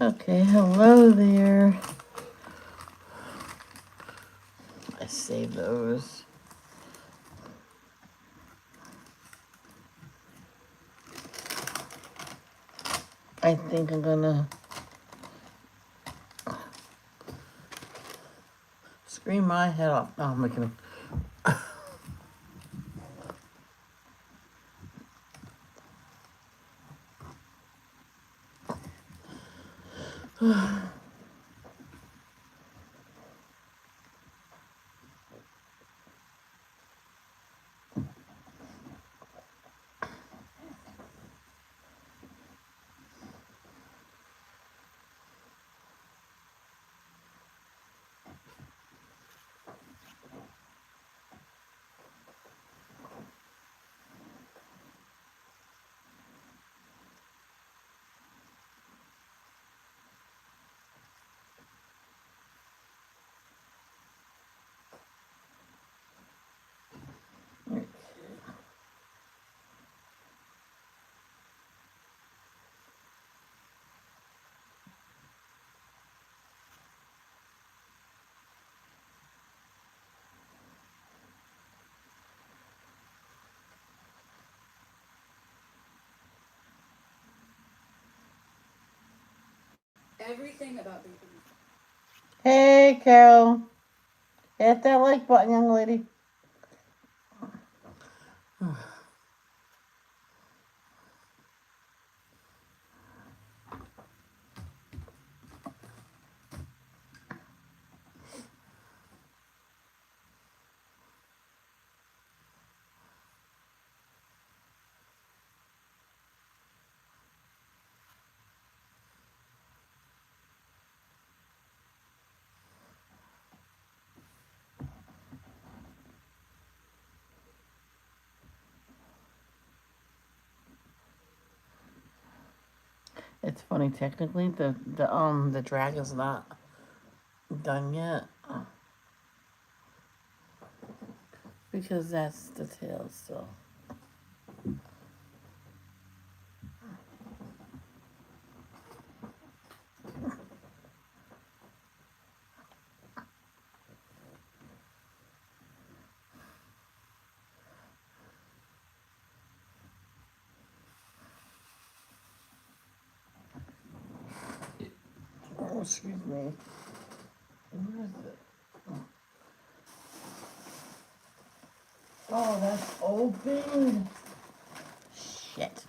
Okay, hello there. I saved those. I think I'm gonna scream my head off. Oh, I'm making Everything about baby. Hey, Carol. Hit that like button, young lady. It's funny. Technically, the drag is not done yet because that's the tail still. Oh, excuse me. Where is it? Oh, that's open. Shit.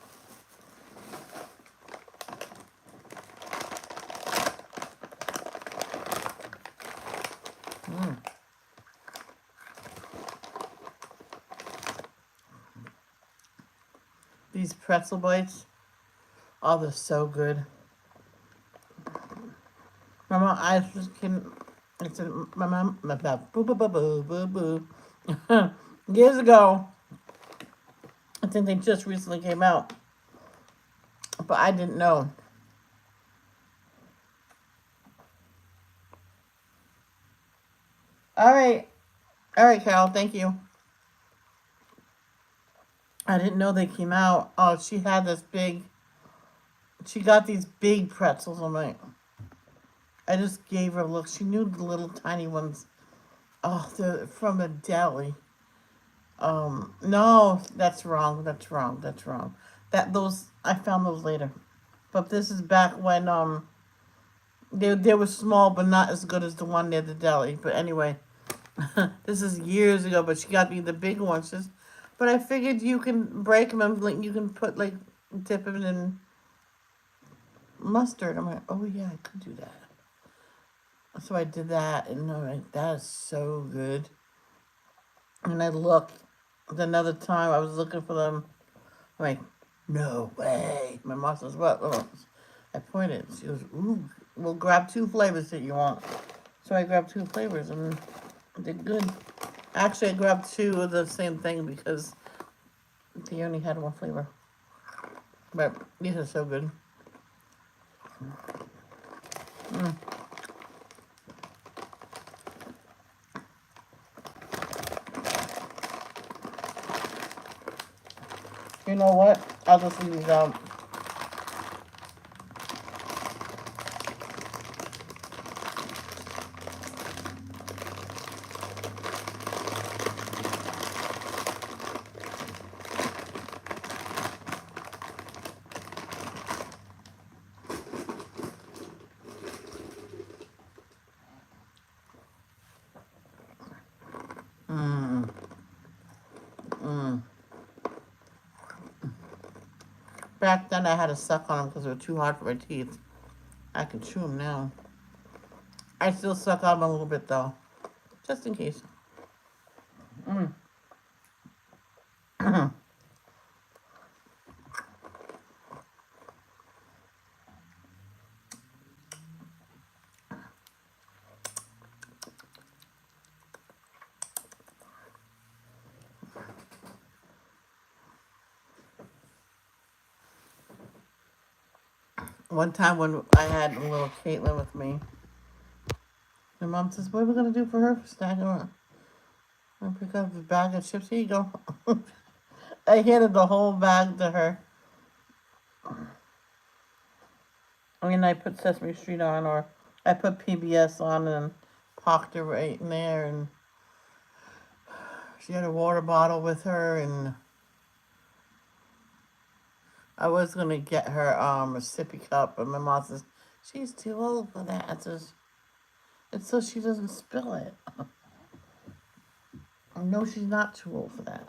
Mm. These pretzel bites, oh, they're so good. My mom, I just can. It's my mom. Boo boo boo boo boo boo. Years ago, I think they just recently came out, but I didn't know. All right, Carol. Thank you. I didn't know they came out. Oh, she had this big. She got these big pretzels. I'm like, I just gave her a look. She knew the little tiny ones. Oh, they're from a deli. No, that's wrong. That's wrong. That's wrong. That those I found those later. But this is back when they were small, but not as good as the one near the deli. But anyway, this is years ago. But she got me the big ones. Just, but I figured you can break them and like you can put like dip them in mustard. I'm like, oh yeah, I could do that. So I did that, and I'm like, that is so good. And I looked another time. I was looking for them. I'm like, no way. My mom says, what? Oh. I pointed. She goes, ooh, we'll grab two flavors that you want. So I grabbed two flavors, and they're good. Actually, I grabbed two of the same thing because they only had one flavor. But these are so good. Mm. You know what? I'll just leave these out. Back then I had to suck on them because they were too hard for my teeth. I can chew them now. I still suck on them a little bit though, just in case. Mm. One time when I had little Caitlin with me, my mom says, "What are we gonna do for her for snack?" I pick up the bag of chips. Here you go. I handed the whole bag to her. I mean, I put Sesame Street on, or I put PBS on and parked her right in there, and she had a water bottle with her, and I was gonna get her a sippy cup, but my mom says she's too old for that. It's so she doesn't spill it. No, she's not too old for that.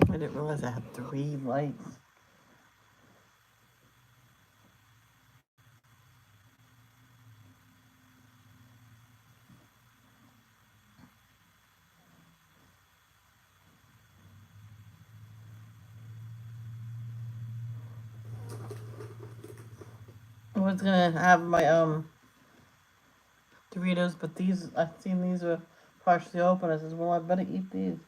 I didn't realize I had 3 lights. I was gonna have my Doritos, but these I seen these were partially open. I says, well, I better eat these.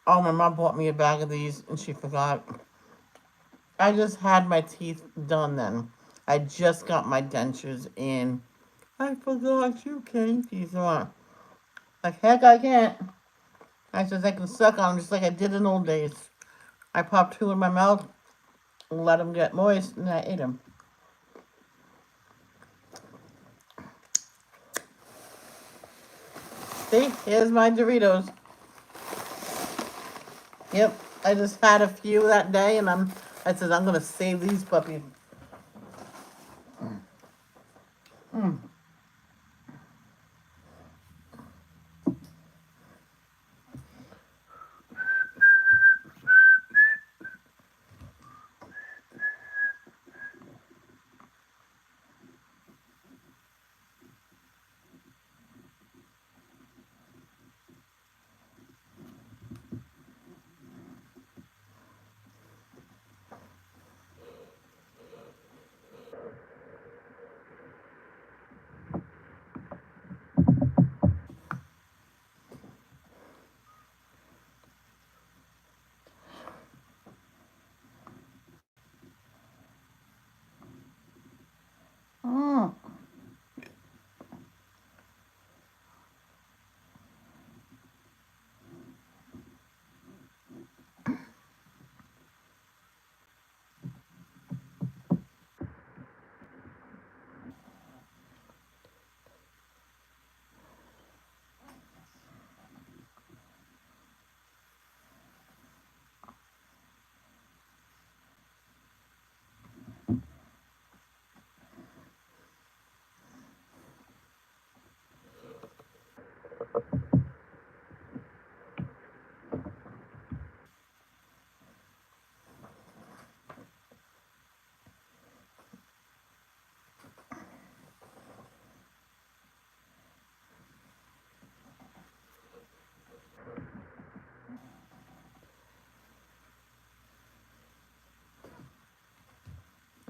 Oh, my mom bought me a bag of these, and she forgot. I just had my teeth done then. I just got my dentures in. I forgot you can't teeth on. Like, heck, I can't. I says I can suck on them just like I did in old days. I popped 2 in my mouth, let them get moist, and I ate them. See, here's my Doritos. Yep, I just had a few that day, and I said I'm gonna save these puppies. Mm. Mm.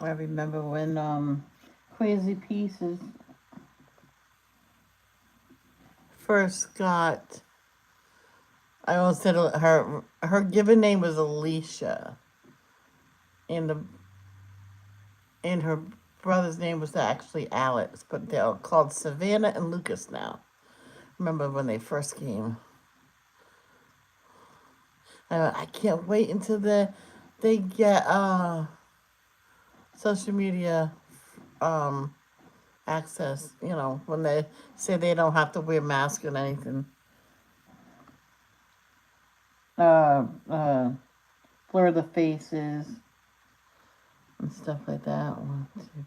I remember when Crazy Pieces first got, I almost said her given name was Alicia, and her brother's name was actually Alex, but they're called Savannah and Lucas now. Remember when they first came? I can't wait until they get social media um, access. You know, when they say they don't have to wear masks and anything. Uh, uh, blur the faces and stuff like that. One, two.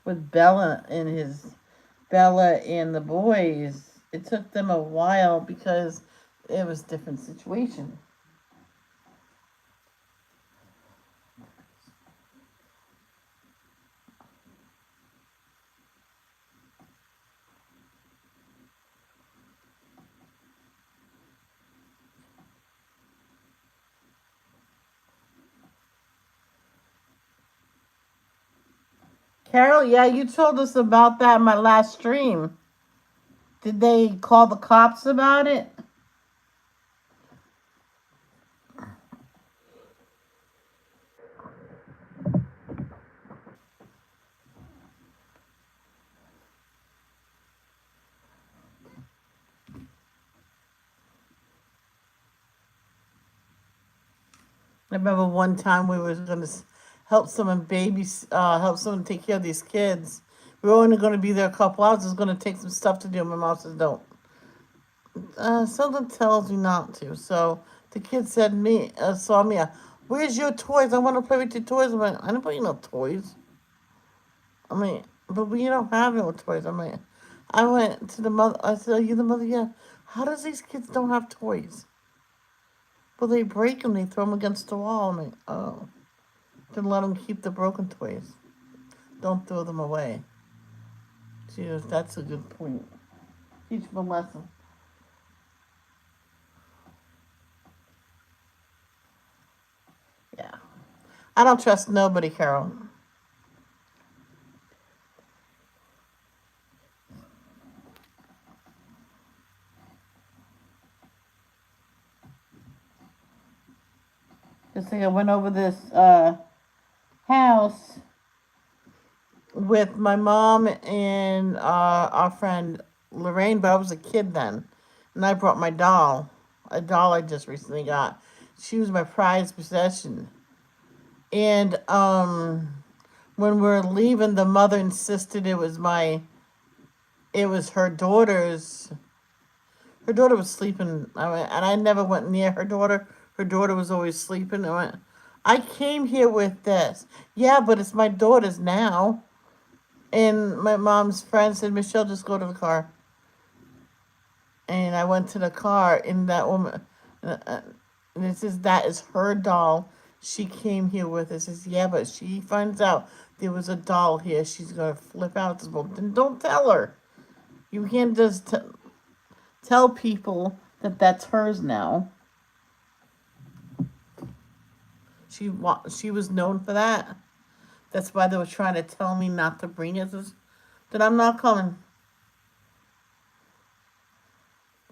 With Bella and the boys, it took them a while because it was different situation. Carol, yeah, you told us about that in my last stream. Did they call the cops about it? I remember one time we were going to help someone take care of these kids. We were only going to be there a couple hours. It was going to take some stuff to do. My mom says, don't. Something tells me not to. So the kid saw me, where's your toys? I want to play with your toys. I went, I don't bring no toys. I mean, but we don't have no toys. I went to the mother. I said, are you the mother? Yeah. How does these kids don't have toys? Well, they break them. They throw them against the wall. Oh. Then let them keep the broken toys. Don't throw them away. She goes, that's a good point. Teach them a lesson. Yeah. I don't trust nobody, Carol. Just like I went over this house with my mom and our friend Lorraine, but I was a kid then. And I brought my doll, a doll I just recently got. She was my prized possession. And when we were leaving, the mother insisted it was her daughter's. Her daughter was sleeping, and I never went near her daughter. Her daughter was always sleeping. I came here with this. Yeah, but it's my daughter's now. And my mom's friend said, Michelle, just go to the car. And I went to the car, and that woman, and it says, that is her doll. She came here with it. Says, yeah, but she finds out there was a doll here. She's going to flip out. Well, then don't tell her. You can't just tell people that that's hers now. She was known for that. That's why they were trying to tell me not to bring it. That I'm not coming.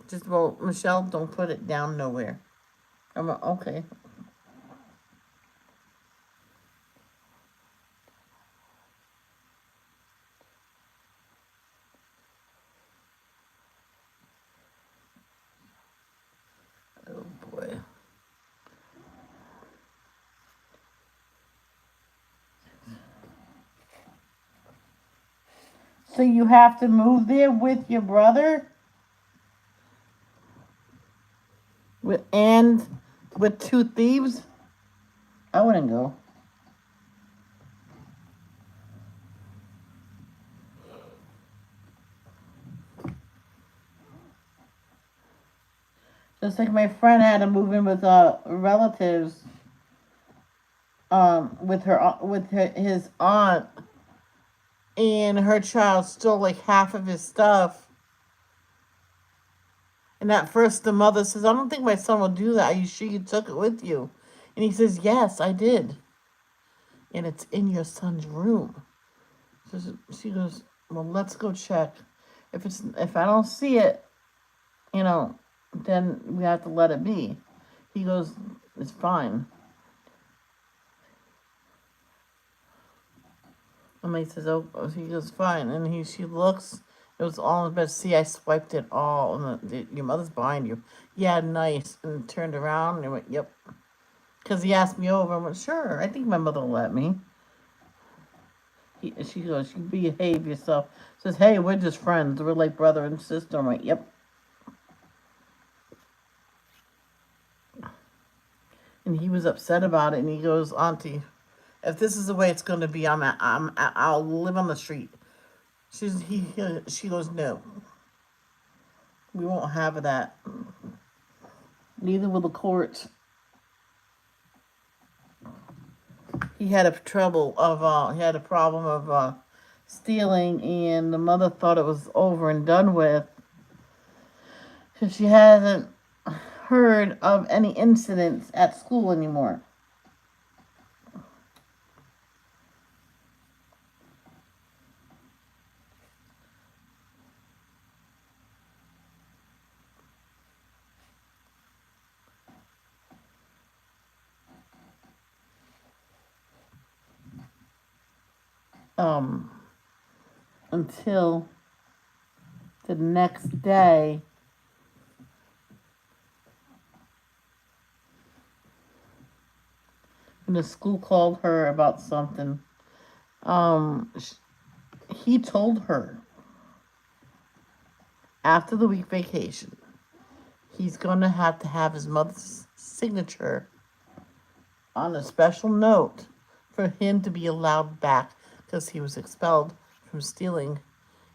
Just, well, Michelle, don't put it down nowhere. I'm like, okay. Oh boy. So you have to move there with your brother? With two thieves? I wouldn't go. Just like my friend had to move in with relatives, his aunt, and her child stole like half of his stuff. And at first, the mother says, "I don't think my son will do that. Are you sure you took it with you?" And he says, yes, I did. And it's in your son's room. So she goes, well, let's go check. If I don't see it, you know, then we have to let it be. He goes, it's fine. And he says, oh, he goes, fine. And she looks, it was all in the bed. See, I swiped it all. And your mother's behind you. Yeah, nice. And turned around and went, yep. Because he asked me over. I went, sure, I think my mother will let me. She goes, you behave yourself. Says, hey, we're just friends. We're like brother and sister. I'm like, yep. And he was upset about it. And he goes, Auntie, if this is the way it's going to be, I'll live on the street. She goes, no, we won't have that. Neither will the court. He had he had a problem of stealing, and the mother thought it was over and done with, because she hasn't heard of any incidents at school anymore. Um, until the next day. And the school called her about something. Um, he told her after the week vacation, he's going to have his mother's signature on a special note for him to be allowed back, because he was expelled from stealing,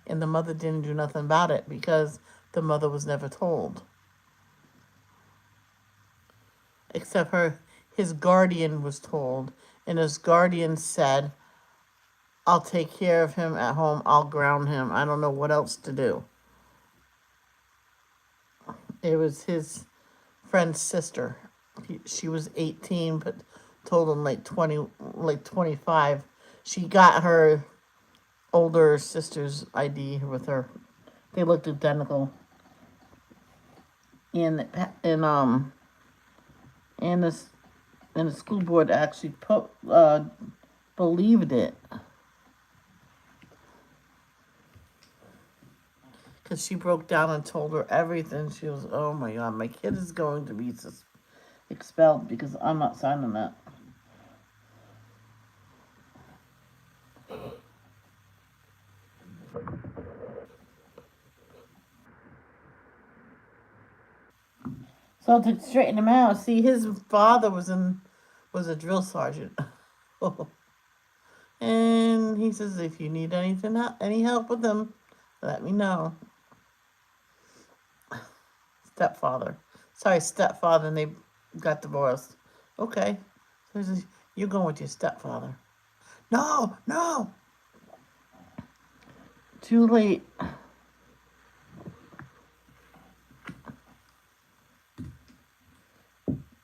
and the mother didn't do nothing about it because the mother was never told. Except his guardian was told, and his guardian said, I'll take care of him at home. I'll ground him. I don't know what else to do. It was his friend's sister. She was 18, but told him like 25. She got her older sister's ID with her. They looked identical. And and this and the school board actually believed it, because she broke down and told her everything. She was, oh my God, my kid is going to be expelled because I'm not signing that. So to straighten him out, see, his father was a drill sergeant. And he says, if you need any help with him, let me know. Stepfather, and they got divorced. Okay. So he says, you're going with your stepfather. No, no. Too late.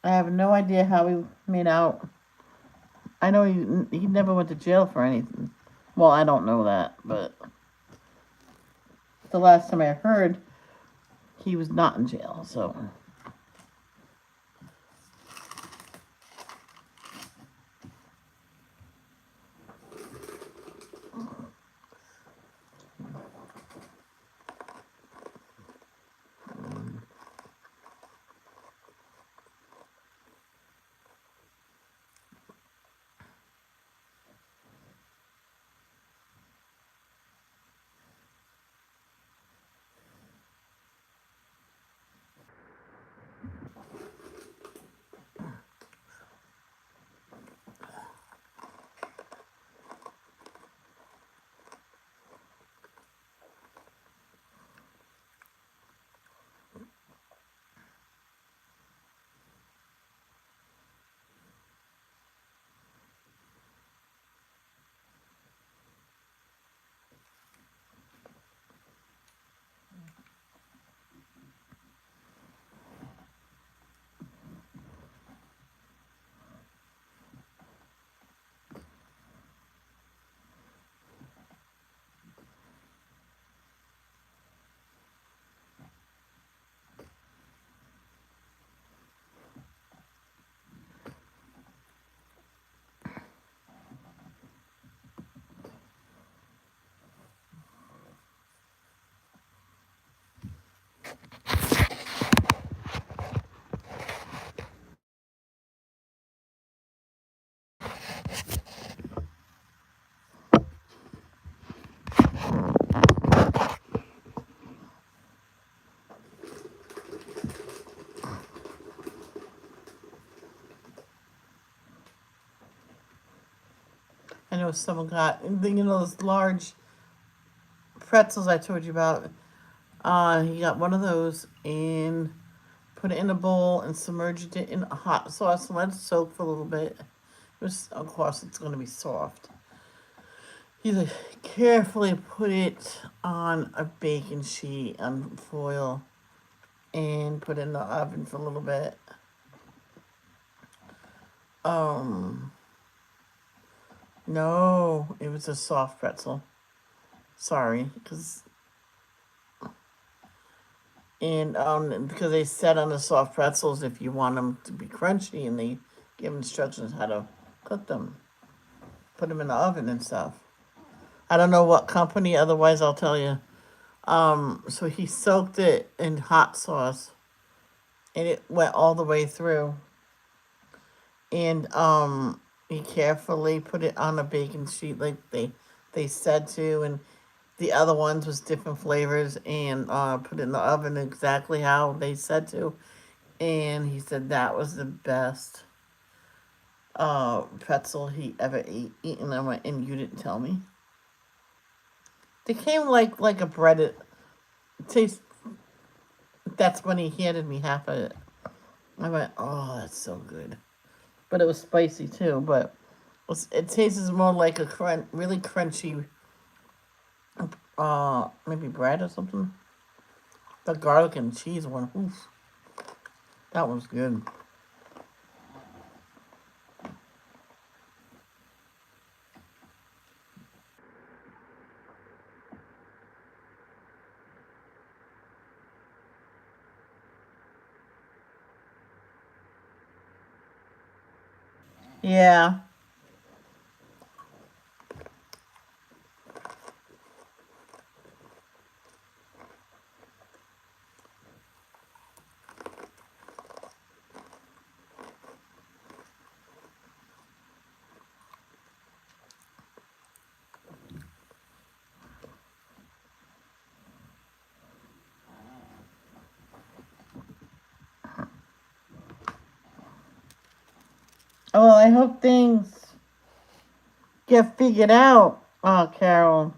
I have no idea how he made out. I know he never went to jail for anything. Well, I don't know that, but the last time I heard, he was not in jail, so. know, someone got, those large pretzels I told you about. He got one of those and put it in a bowl and submerged it in hot sauce and let it soak for a little bit. Of course, it's going to be soft. He carefully put it on a baking sheet on foil and put it in the oven for a little bit. No, it was a soft pretzel. Sorry, because they said on the soft pretzels if you want them to be crunchy, and they give instructions how to cook them, put them in the oven and stuff. I don't know what company, otherwise I'll tell you. So he soaked it in hot sauce, and it went all the way through. And he carefully put it on a baking sheet like they said to, and the other ones was different flavors, and put it in the oven exactly how they said to. And he said that was the best pretzel he ever eaten. I went, and you didn't tell me. They came like a breaded taste. That's when he handed me half of it. I went, oh, that's so good. But it was spicy too. But it tastes more like a really crunchy, maybe bread or something. The garlic and cheese one, oof, that was good. Yeah. Oh, I hope things get figured out, Carol.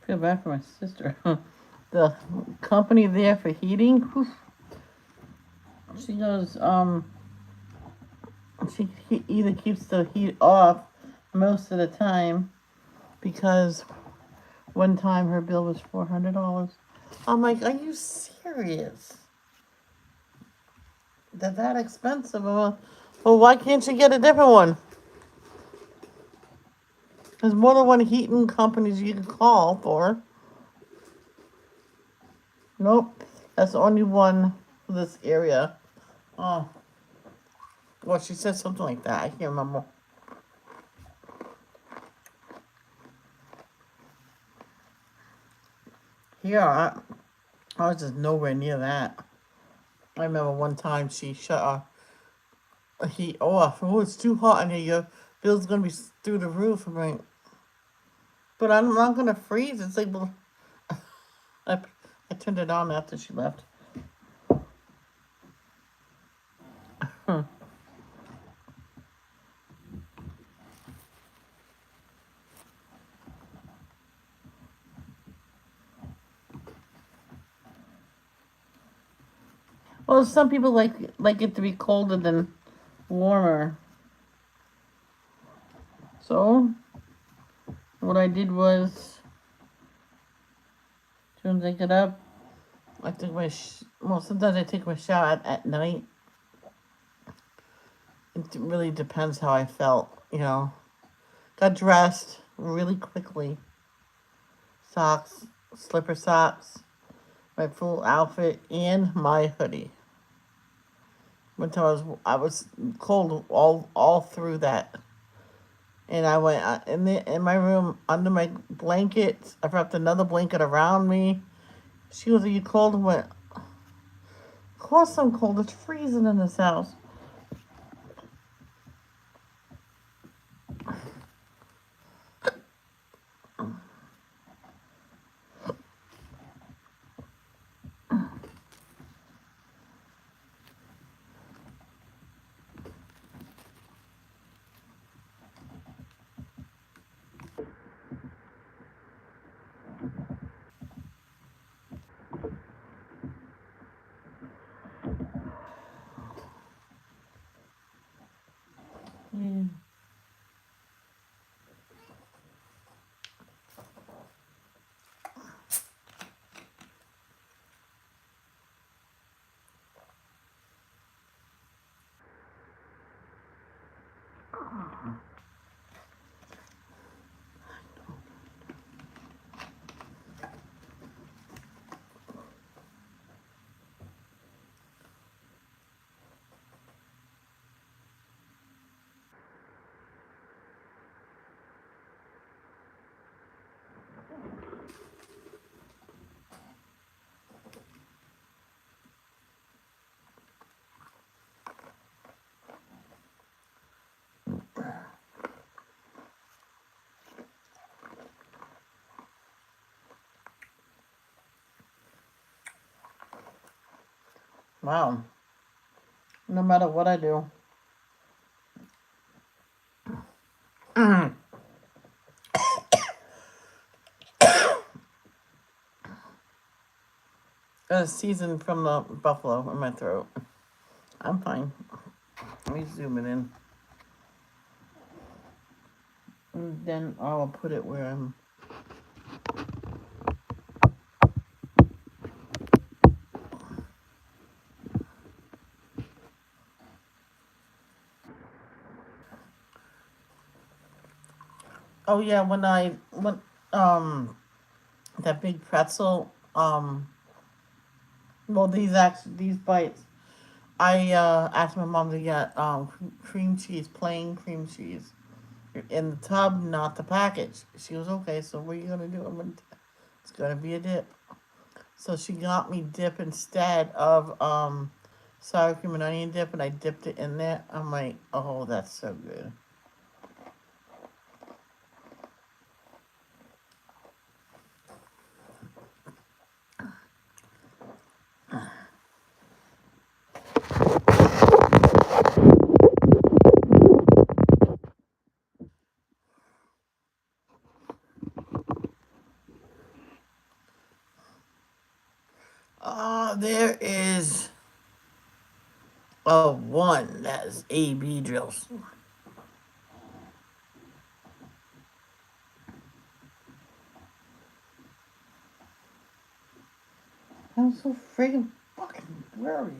Feel bad for my sister. The company there for heating, whew, she goes, she either keeps the heat off most of the time because one time her bill was $400. I'm like, are you serious? They're that expensive? Well, why can't you get a different one? There's more than one heating companies you can call for. Nope, that's the only one for this area. Oh, well, she said something like that. I can't remember. Here, I was just nowhere near that. I remember one time she shut a heat off. Oh, it's too hot in here. Your bill's gonna be through the roof. I'm like, but I'm not gonna freeze. It's like, well, I, I turned it on after she left. Well, some people like it to be colder than warmer. So what I did was, as soon as I get up, I took my well. Sometimes I take my shower at night. It really depends how I felt, Got dressed really quickly. Socks, slipper socks, my full outfit, and my hoodie. One time I was cold all through that, and I went in my room under my blankets. I wrapped another blanket around me. She was, "Are you cold?" I went, "Of course I'm cold. It's freezing in this house." Yeah. Wow. No matter what I do. A season from the buffalo in my throat. I'm fine. Let me zoom it in. And then I'll put it where I'm. Oh yeah, when that big pretzel, well, these bites, I asked my mom to get cream cheese, plain cream cheese, in the tub, not the package. She was, "Okay, so what are you gonna do?" It's gonna be a dip. So she got me dip instead of sour cream and onion dip, and I dipped it in there. I'm like, "Oh, that's so good." There is one that is AB drills. I'm so freaking fucking blurry.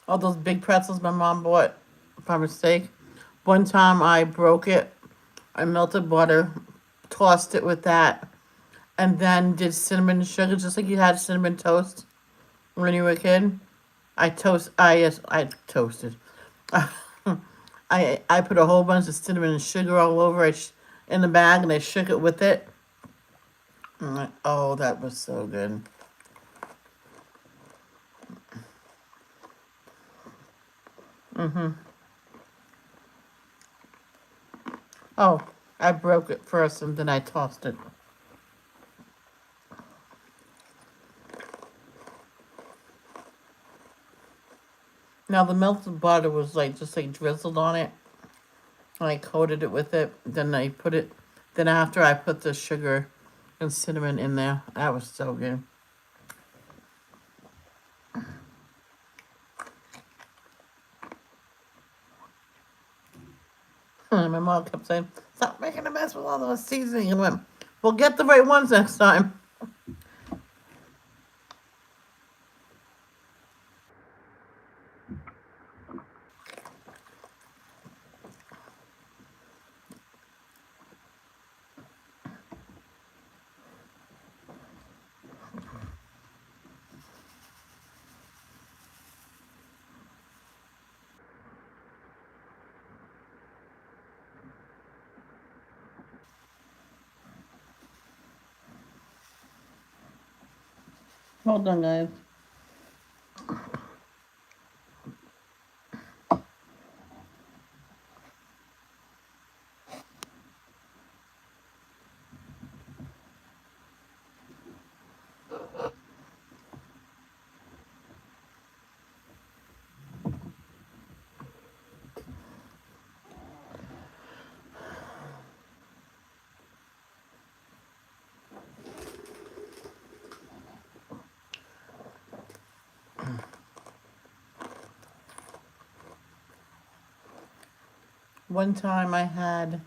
All those big pretzels my mom bought by mistake. One time I broke it. I melted butter, tossed it with that, and then did cinnamon and sugar, just like you had cinnamon toast when you were a kid. I toasted. I put a whole bunch of cinnamon and sugar all over it in the bag, and I shook it with it. Oh, that was so good. Oh, I broke it first, and then I tossed it. Now the melted butter was like just like drizzled on it, and I coated it with it. Then I put it. Then after I put the sugar and cinnamon in there, that was so good. And my mom kept saying, "Stop making a mess with all those seasoning." And went, "Well, get the right ones next time." Hold on, guys. One time I had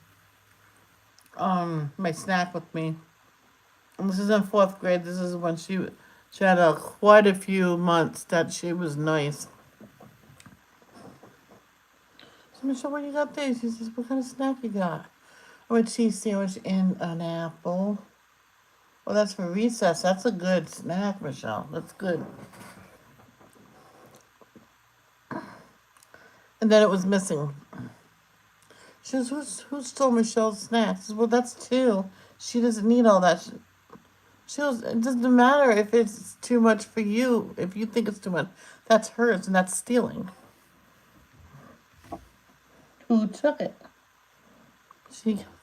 my snack with me. And this is in fourth grade. This is when she had quite a few months that she was nice. So Michelle, what you got there? She says, "What kind of snack you got?" Oh, a cheese sandwich and an apple. Well, that's for recess. That's a good snack, Michelle. That's good. And then it was missing. She says, who stole Michelle's snacks? I says, well, that's two. She doesn't need all that. She goes, it doesn't matter if it's too much for you. If you think it's too much, that's hers, and that's stealing. Who took it?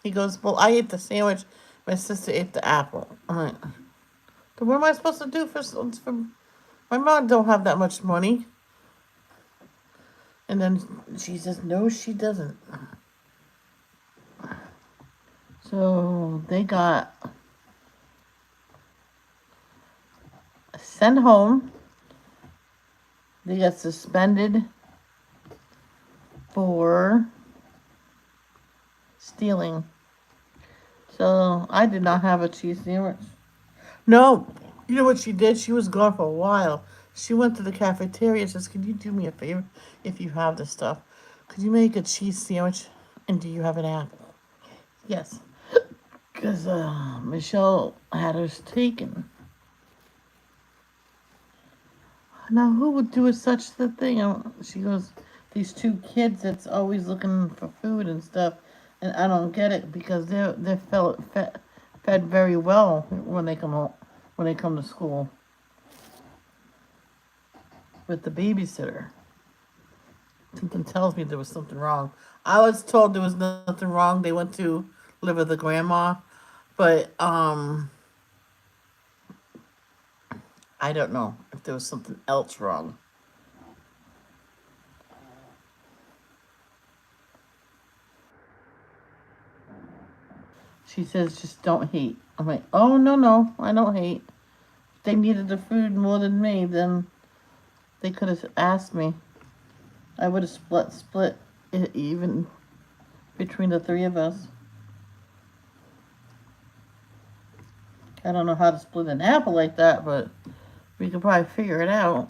He goes, well, I ate the sandwich. My sister ate the apple. I'm like, so what am I supposed to do for my mom don't have that much money. And then she says, no, she doesn't. So they got sent home. They got suspended for stealing. So I did not have a cheese sandwich. No, you know what she did? She was gone for a while. She went to the cafeteria and says, "Can you do me a favor if you have this stuff? Could you make a cheese sandwich? And do you have an apple?" Yes, because Michelle had hers taken. Now, who would do such a thing? She goes, these two kids that's always looking for food and stuff, and I don't get it because fed very well when they come home, when they come to school with the babysitter. Something tells me there was something wrong. I was told there was nothing wrong. They went to live with the grandma, but I don't know if there was something else wrong. She says, just don't hate. I'm like, oh, no, no, I don't hate. If they needed the food more than me, then they could have asked me. I would have split it even between the three of us. I don't know how to split an apple like that, but we could probably figure it out.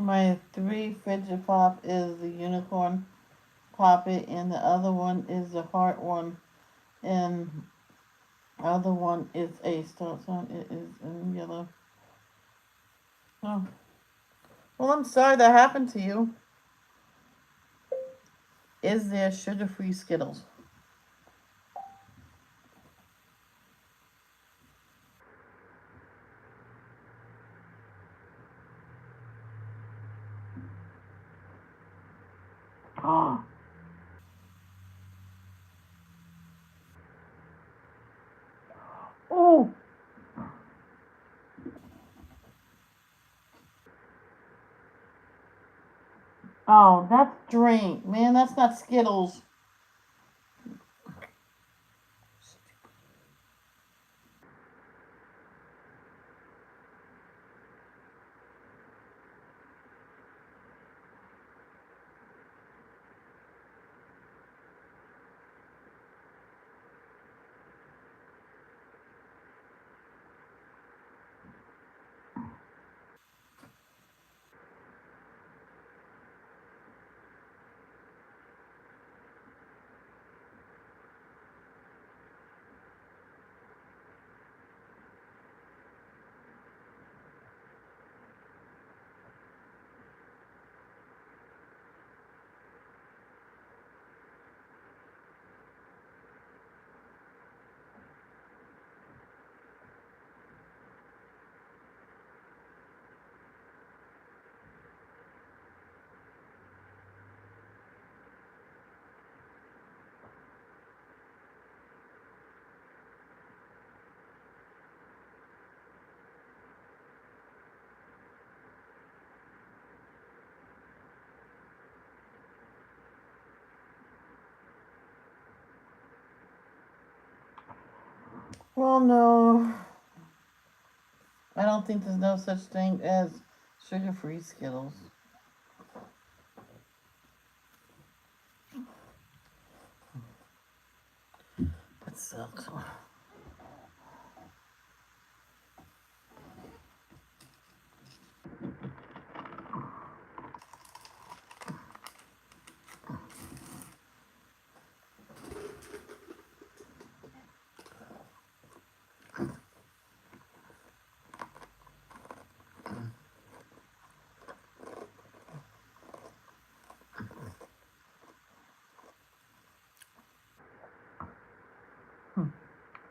My 3 fidget pop is the unicorn poppet, and the other one is the heart one, and the other one is a start sign. It is in yellow. Oh, well, I'm sorry that happened to you. Is there sugar-free Skittles? Oh, oh, oh, that's drink, man. That's not Skittles. Well, no, I don't think there's no such thing as sugar-free Skittles. That sucks.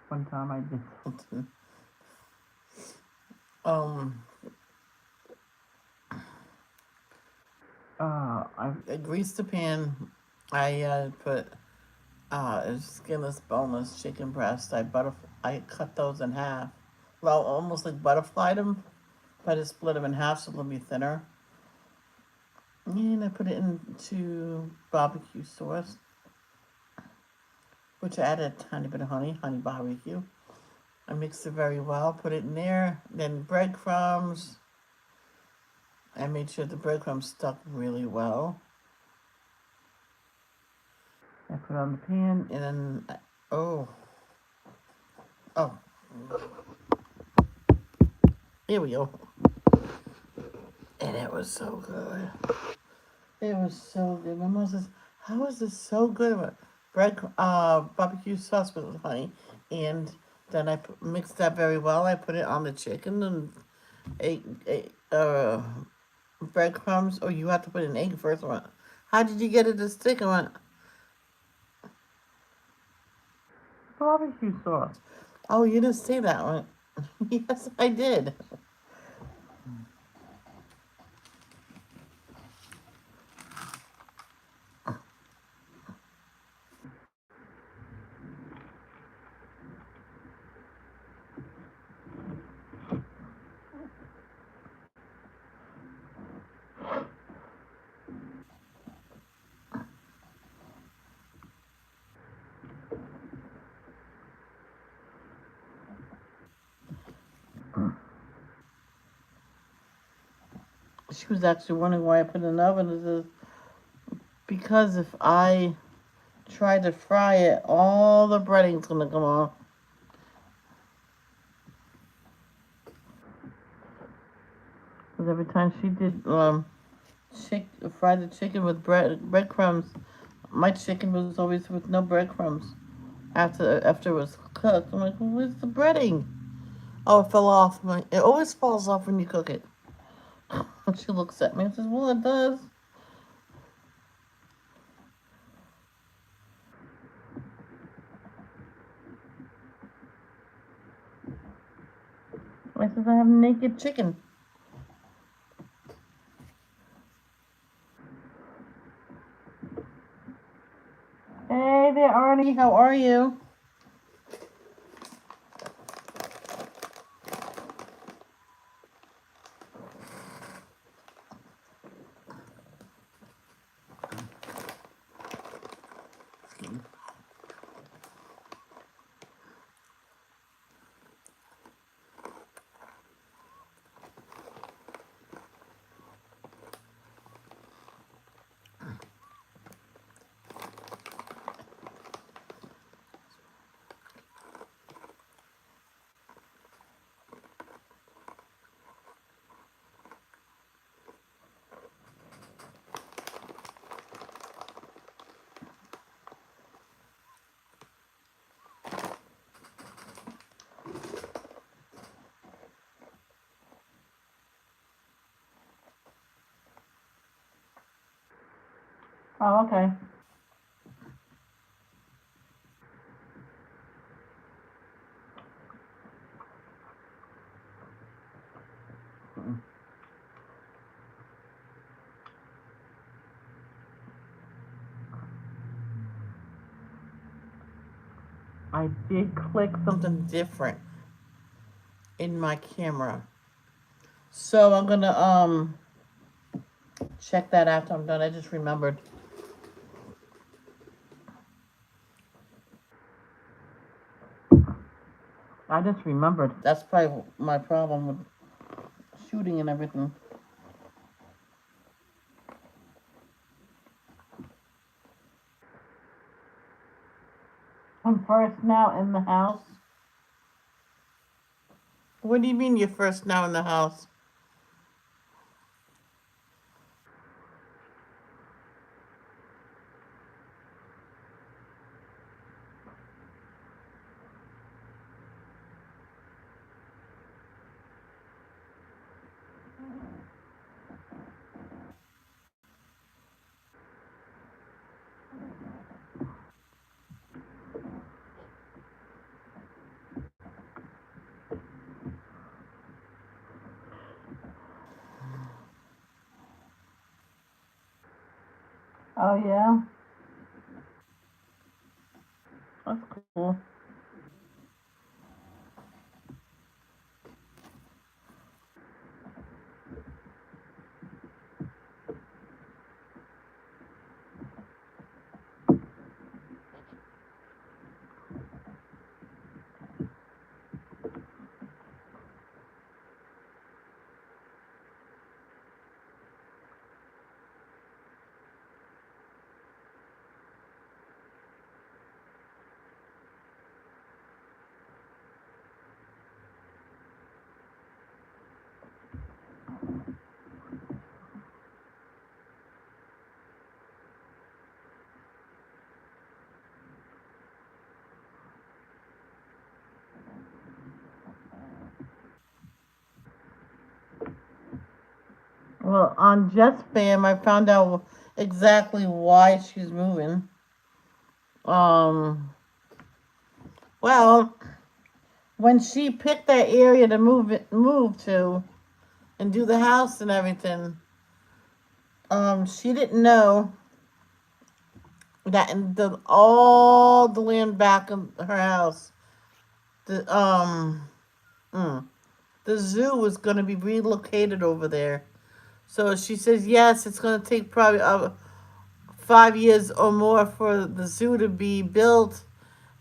One time I did something. Um, I greased the pan. I put skinless, boneless chicken breast. I cut those in half. Well, almost like butterflied them, but I split them in half so they'll be thinner. And I put it into barbecue sauce, which I added a tiny bit of honey barbecue. I mixed it very well, put it in there. Then breadcrumbs. I made sure the breadcrumbs stuck really well. I put it on the pan, and then, oh, oh, here we go. And it was so good. It was so good. My mom says, "How is this so good?" Barbecue sauce with honey, and then mixed that very well. I put it on the chicken and ate breadcrumbs. Oh, you have to put an egg first. I went, how did you get it to stick? I went, barbecue sauce. Oh, you didn't say that one. Yes, I did. She was actually wondering why I put it in the oven. It says, because if I try to fry it, all the breading's gonna come off. Because every time she did fry the chicken with breadcrumbs. My chicken was always with no breadcrumbs after it was cooked. I'm like, well, where's the breading? Oh, it fell off. It always falls off when you cook it. And she looks at me and says, well, it does. I said, I have naked chicken. Hey there, Arnie. How are you? Oh, okay. I did click something different in my camera. So I'm gonna check that after I'm done. I just remembered. I just remembered. That's probably my problem with shooting and everything. I'm first now in the house. What do you mean you're first now in the house? Oh yeah, that's cool. Well, on Jet's fam, I found out exactly why she's moving. Um, well, when she picked that area to move to and do the house and everything, she didn't know that in all the land back of her house, the mm, the zoo was going to be relocated over there. So she says yes, it's going to take probably 5 years or more for the zoo to be built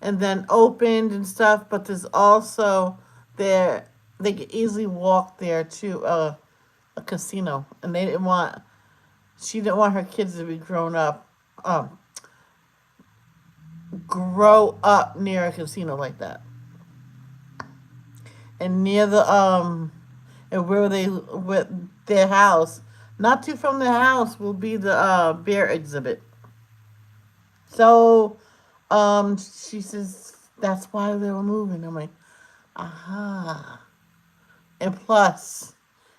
and then opened and stuff. But there's also there they could easily walk there to a casino, and they didn't want she didn't want her kids to be um, grow up near a casino like that, and near the and where they with their house Not too from the house will be the bear exhibit. So, she says that's why they were moving. I'm like, aha. And plus,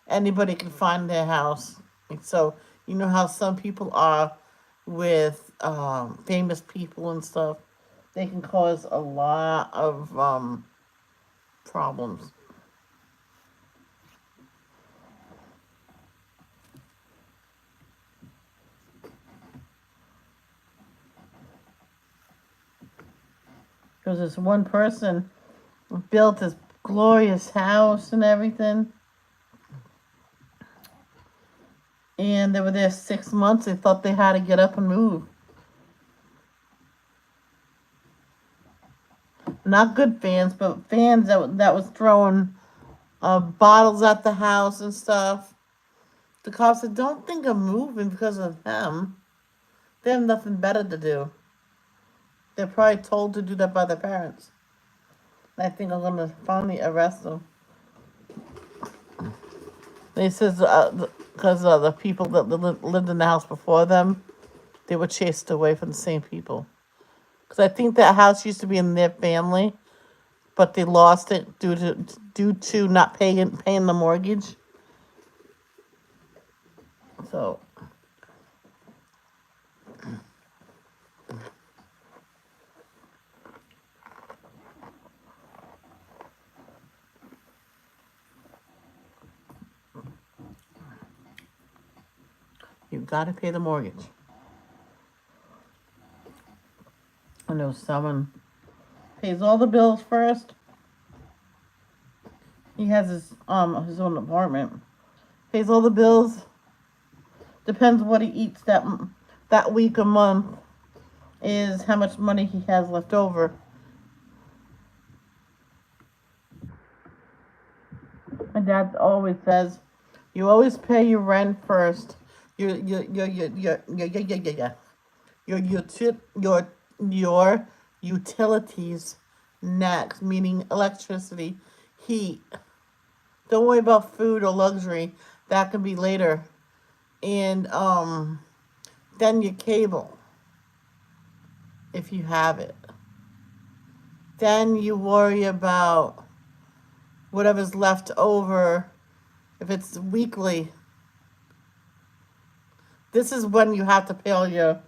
anybody can find their house. And so, you know how some people are with famous people and stuff. They can cause a lot of problems. Because this one person built this glorious house and everything. And they were there 6 months. They thought they had to get up and move. Not good fans, but fans that was throwing bottles at the house and stuff. The cops said, "Don't think of moving because of them. They have nothing better to do. They're probably told to do that by their parents." I think I'm gonna finally arrest them. They says because the people that lived in the house before them, they were chased away from the same people. Because I think that house used to be in their family, but they lost it due to not paying the mortgage. So you got to pay the mortgage. I know someone pays all the bills first. He has his own apartment. Pays all the bills. Depends what he eats that week or month is how much money he has left over. My dad always says, "You always pay your rent first. Your utilities next, meaning electricity, heat. Don't worry about food or luxury. That can be later. And then your cable, if you have it. Then you worry about whatever's left over, if it's weekly. This is when you have to pay all your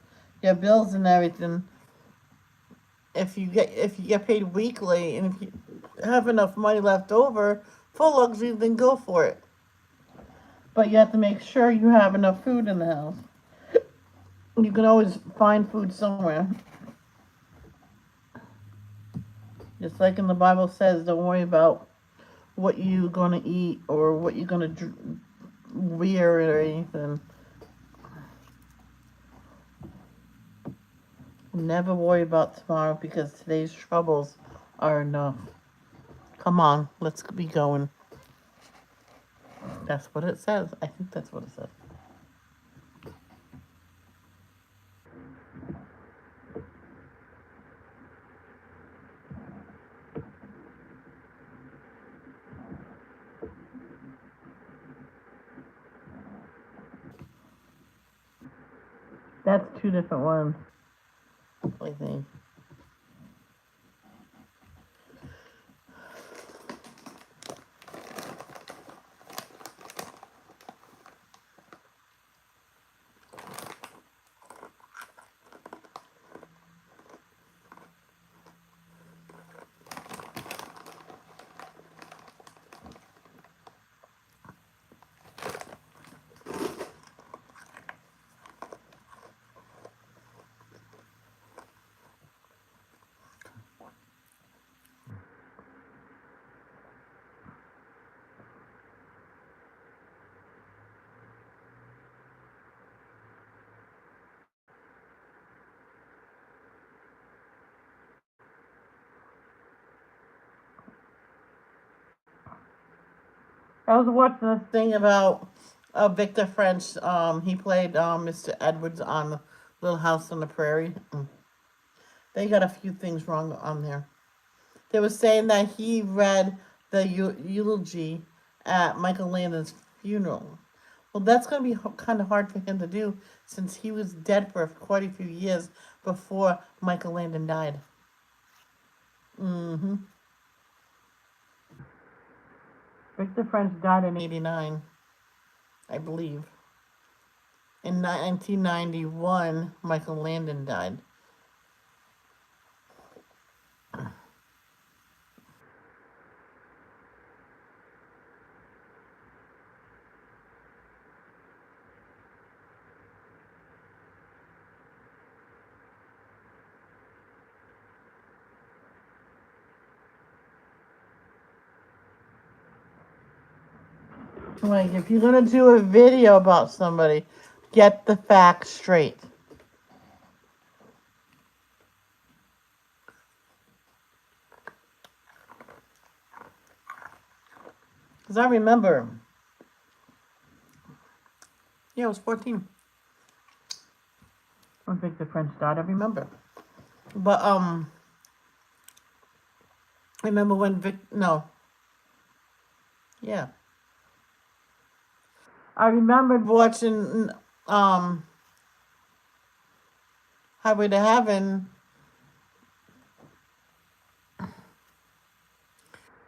bills and everything. If you get paid weekly and if you have enough money left over for luxury, then go for it. But you have to make sure you have enough food in the house. You can always find food somewhere. Just like in the Bible says, don't worry about what you're gonna eat or what you're gonna wear or anything. Never worry about tomorrow because today's troubles are enough. Come on, let's be going. That's what it says. I think that's what it says. That's two different ones, I think. I was watching this thing about Victor French. He played Mr. Edwards on Little House on the Prairie. They got a few things wrong on there. They were saying that he read the eulogy at Michael Landon's funeral, Well, that's going to be kind of hard for him to do since he was dead for quite a few years before Michael Landon died. Mm-hmm. Victor French died in 89, I believe. In 1991, Michael Landon died. Like, if you're going to do a video about somebody, get the facts straight. Because I remember, yeah, I was 14 when Victor French died. I remember. But, I remember when no, yeah. I remembered watching, um, Highway to Heaven.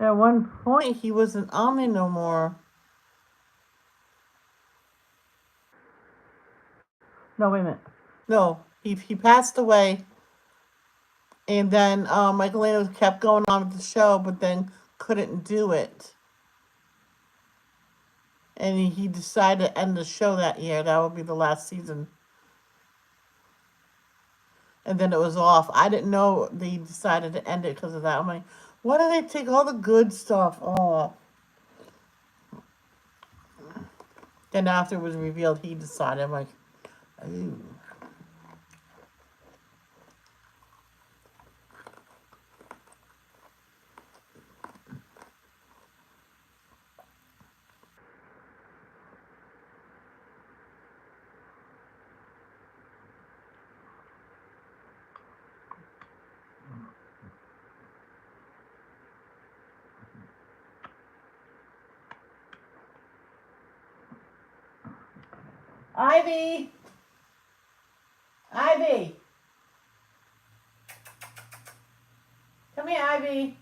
At one point, he wasn't on there no more. No, wait a minute. No, he passed away, and then Michelangelo kept going on with the show, but then couldn't do it, and he decided to end the show that year. That would be the last season, and then it was off. I didn't know they decided to end it because of that. I'm like, why do they take all the good stuff off? Then after it was revealed, he decided. I'm like, ooh. Ivy, Ivy, come here, Ivy.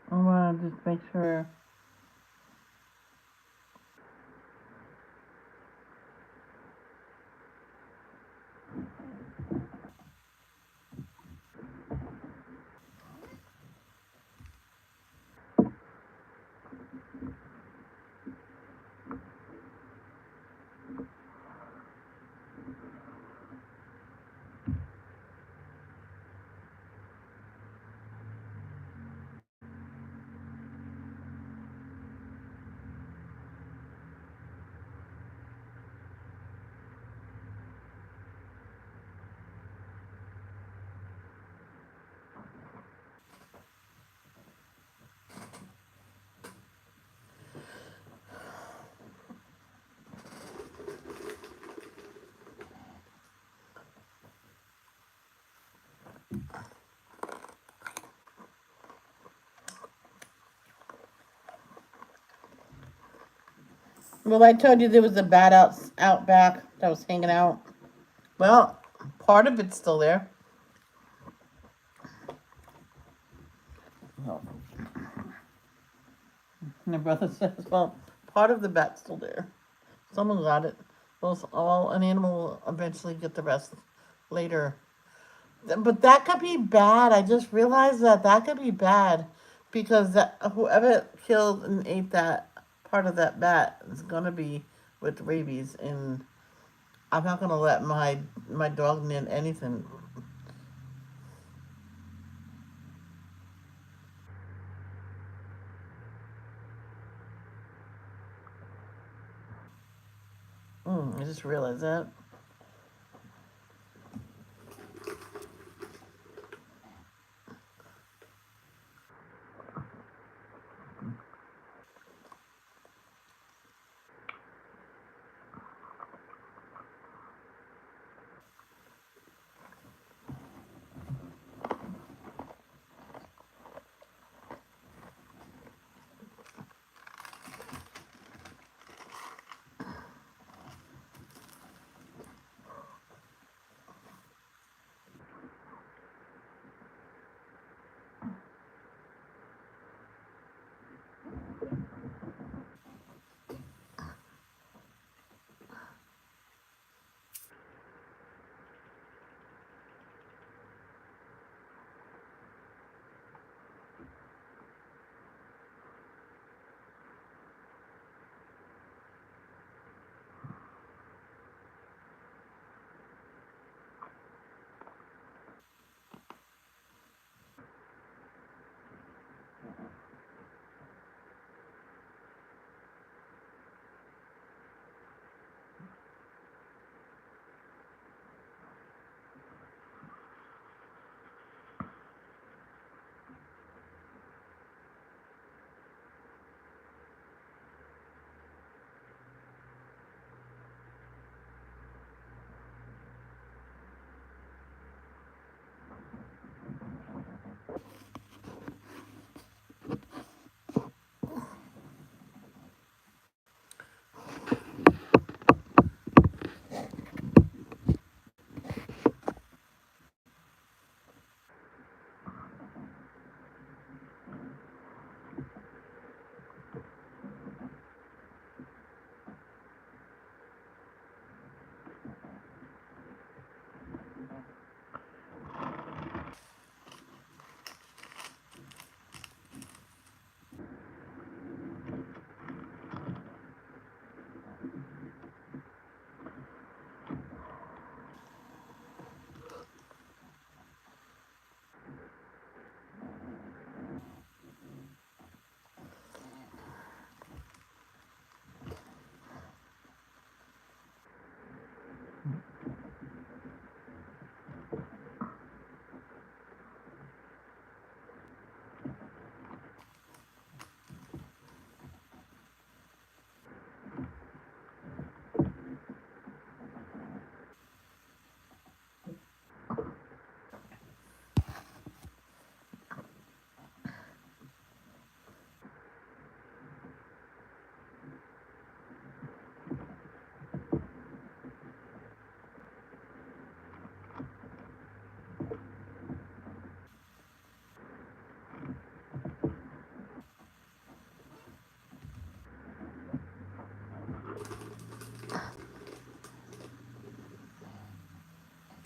I want to just make sure. Well, I told you there was a bat out back that was hanging out. Well, part of it's still there. Oh. My brother says, well, part of the bat's still there. Someone got it. Well, an animal will eventually get the rest later. But that could be bad. I just realized that could be bad because whoever killed and ate that part of that bat is gonna be with rabies, and I'm not gonna let my dog near anything. I just realized that.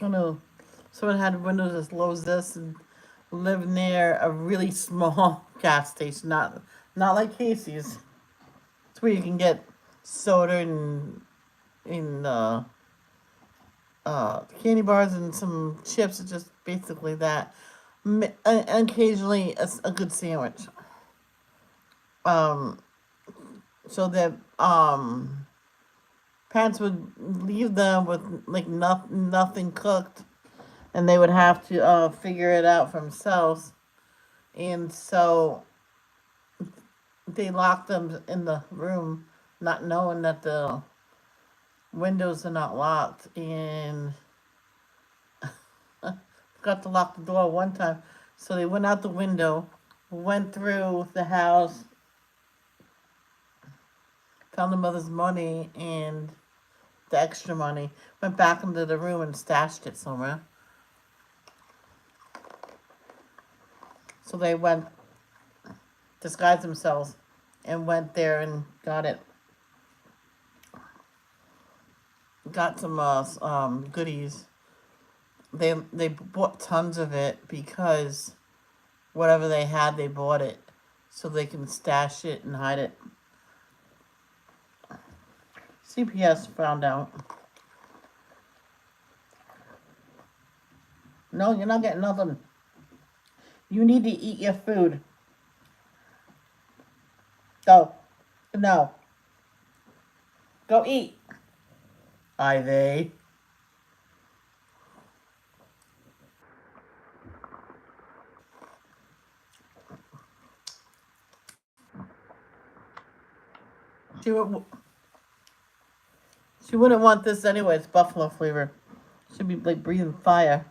I know someone had windows as low as this and lived near a really small gas station, not like Casey's. It's where you can get soda and candy bars and some chips. It's just basically that. And occasionally a good sandwich. Um, so that parents would leave them with like nothing cooked, and they would have to figure it out for themselves. And so they locked them in the room, not knowing that the windows are not locked, and forgot to lock the door one time. So they went out the window, went through the house, found the mother's money and the extra money, went back into the room and stashed it somewhere. So they went, disguised themselves, and went there and got it. Got some goodies. They bought tons of it because whatever they had, they bought it so they can stash it and hide it. CPS found out. No, you're not getting nothing. You need to eat your food. Go. No. Go eat. Ivy. She would, she wouldn't want this anyway. It's buffalo flavor. She'd be like breathing fire.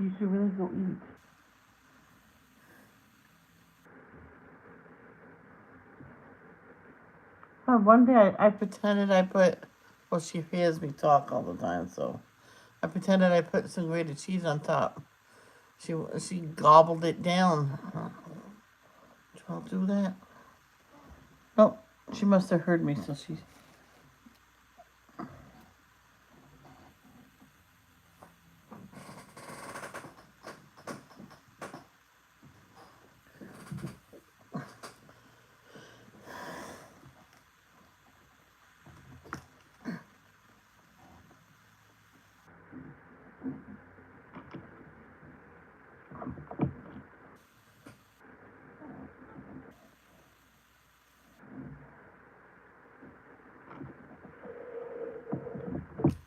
You should really go eat. One day I pretended I put, well, she hears me talk all the time, so I pretended I put some grated cheese on top. She gobbled it down. I'll do that. Oh, she must have heard me, so she's.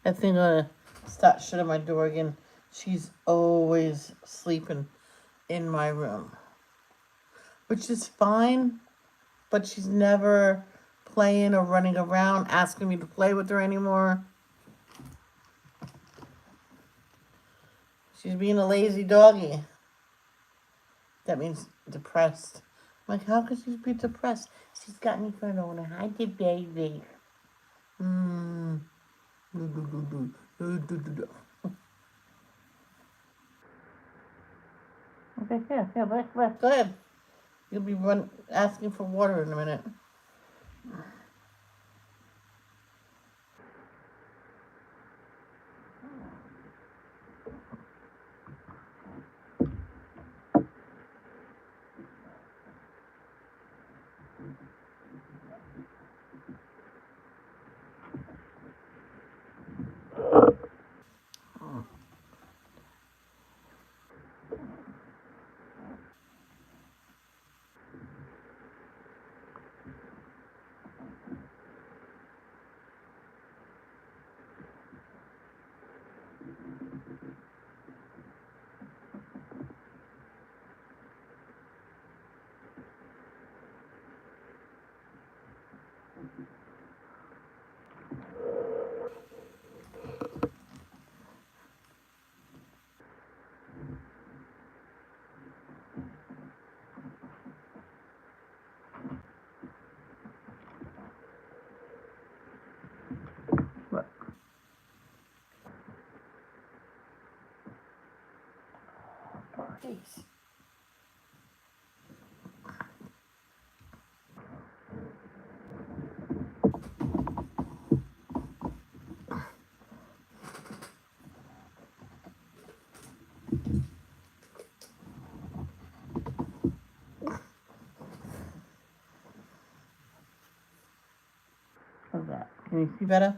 I think I'm gonna start shutting my door again. She's always sleeping in my room, which is fine, but she's never playing or running around asking me to play with her anymore. She's being a lazy doggy. That means depressed. I'm like, how could she be depressed? She's got me for an owner. Hi, dear baby. Hmm. Okay, here, left. Go ahead. You'll be asking for water in a minute. face. How's that? Can you see better?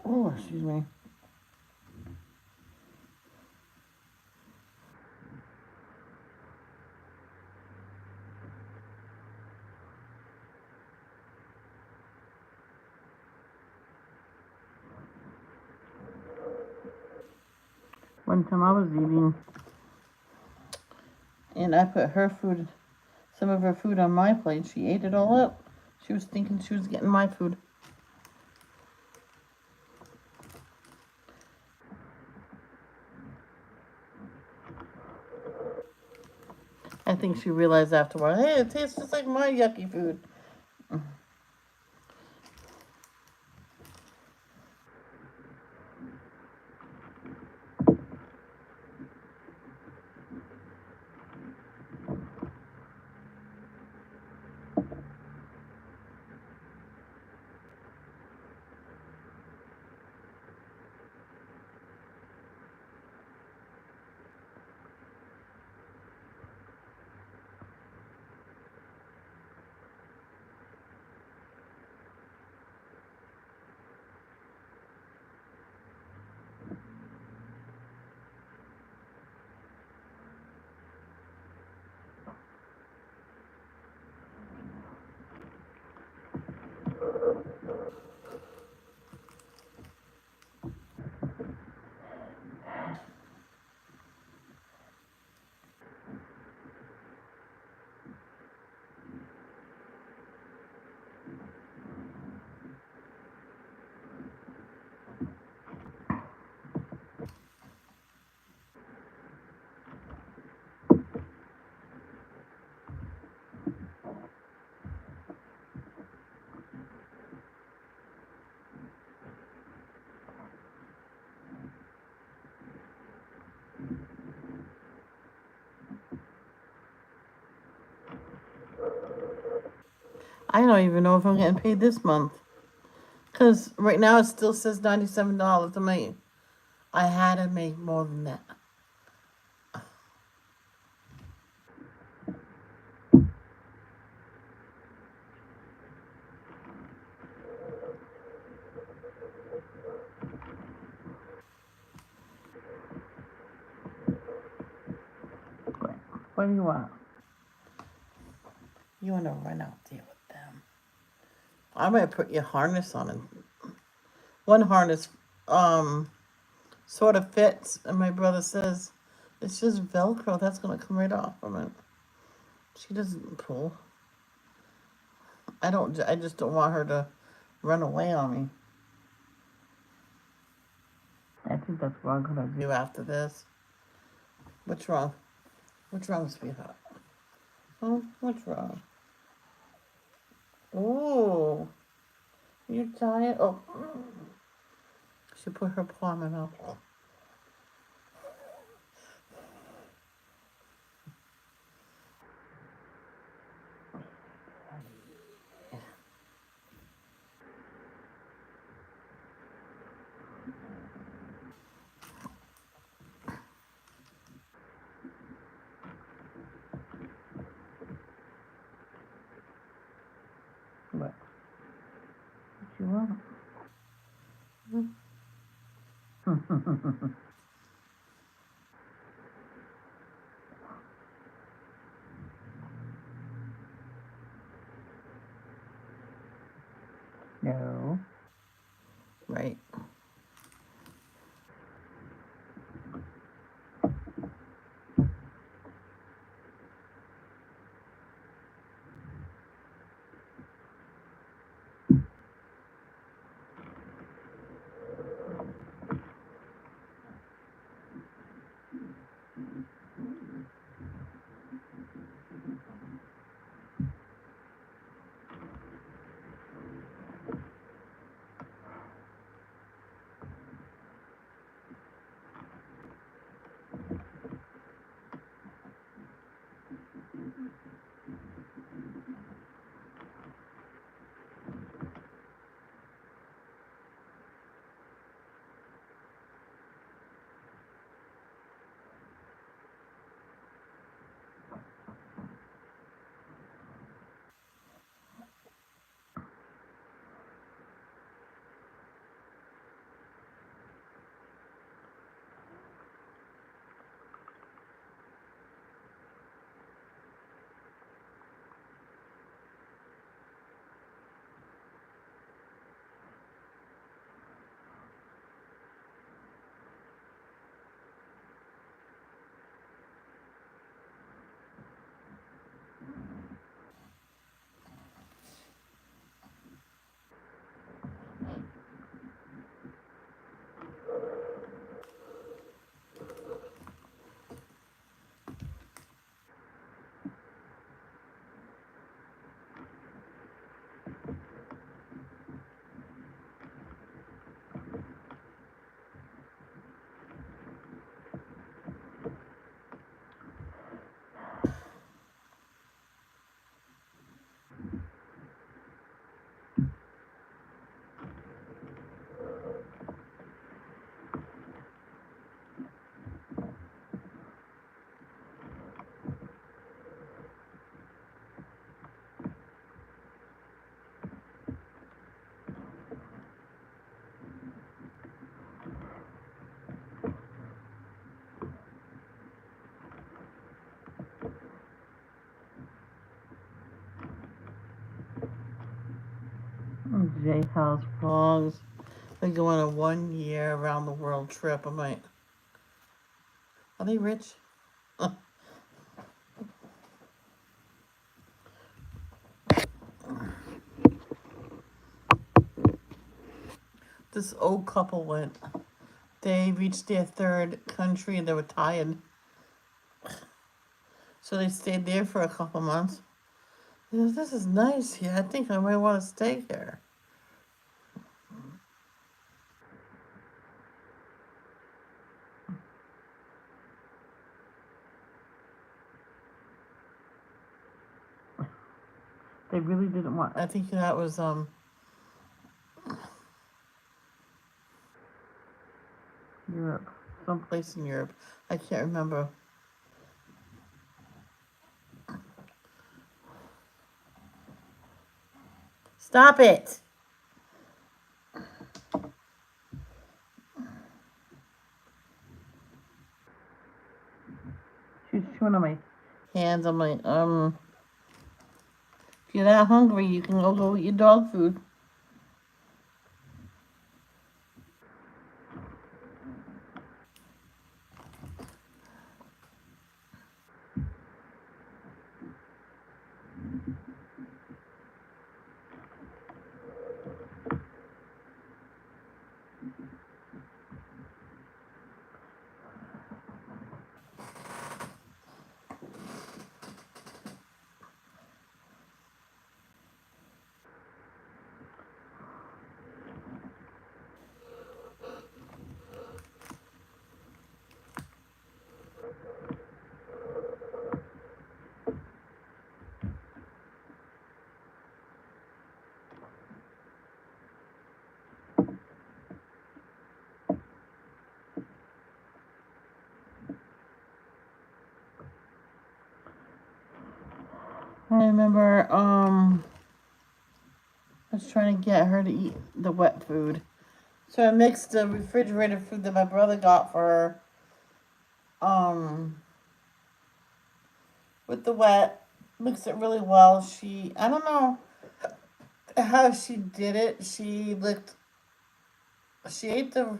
Oh, excuse me. One time I was eating, and I put her food, some of her food on my plate. She ate it all up. She was thinking she was getting my food. I think she realized afterward, hey, it tastes just like my yucky food. I don't even know if I'm getting paid this month. Because right now it still says $97 a million. I had to make more than that. What do you want? You want to run out there with them. I might put your harness on it. One harness sort of fits, and my brother says it's just Velcro. That's going to come right off from it. She doesn't pull. I just don't want her to run away on me. I think that's what I'm going to do after this. What's wrong? What's wrong, sweetheart? Huh? What's wrong? Oh, you tired? Oh, she put her paw in my mouth. What? What you want? No. Right. Jay's house vlogs. They go on a 1 year around the world trip. I'm like, are they rich? This old couple went. They reached their third country and they were tired. So they stayed there for a couple months. You know, this is nice here. I think I might want to stay here. They really didn't want. I think that was Europe, someplace in Europe. I can't remember. Stop it! She's chewing on my hands. I'm like, if you're that hungry, you can go eat your dog food. I remember, I was trying to get her to eat the wet food. So I mixed the refrigerated food that my brother got for her, with the wet. Mixed it really well. I don't know how she did it. She ate the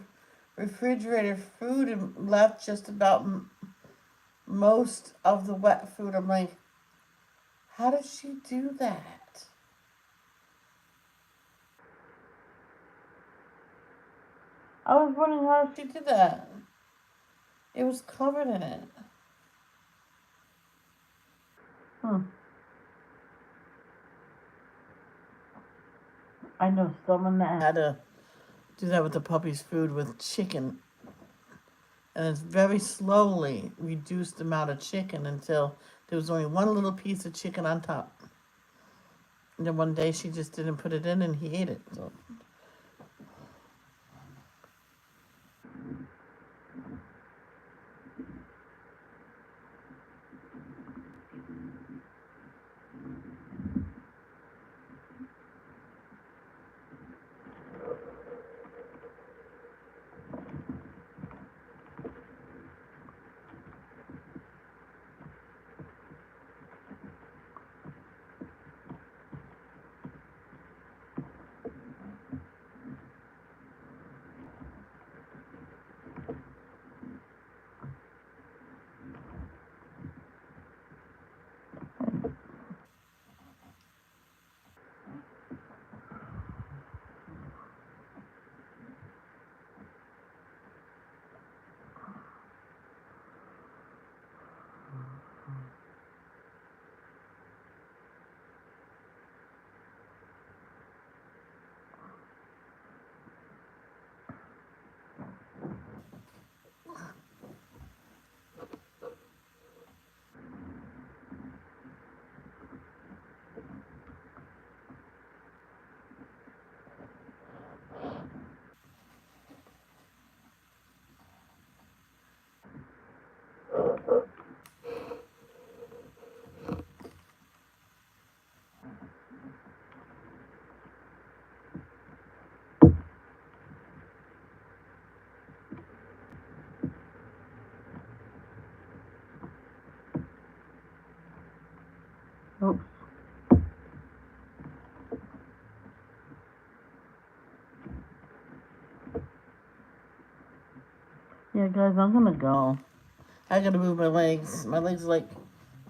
refrigerated food and left just about most of the wet food. I'm like, how did she do that? I was wondering how she did that. It was covered in it. Hmm. I know someone that had to do that with the puppy's food with chicken. And it's very slowly reduced the amount of chicken until there was only one little piece of chicken on top. And then one day she just didn't put it in and he ate it. So. Oops. Alright, guys, I'm gonna go. I gotta move my legs. My legs are like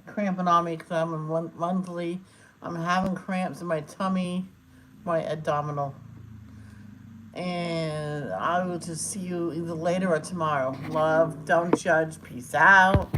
cramping on me because I'm monthly. I'm having cramps in my tummy, my abdominal. And I will just see you either later or tomorrow. Love, don't judge. Peace out.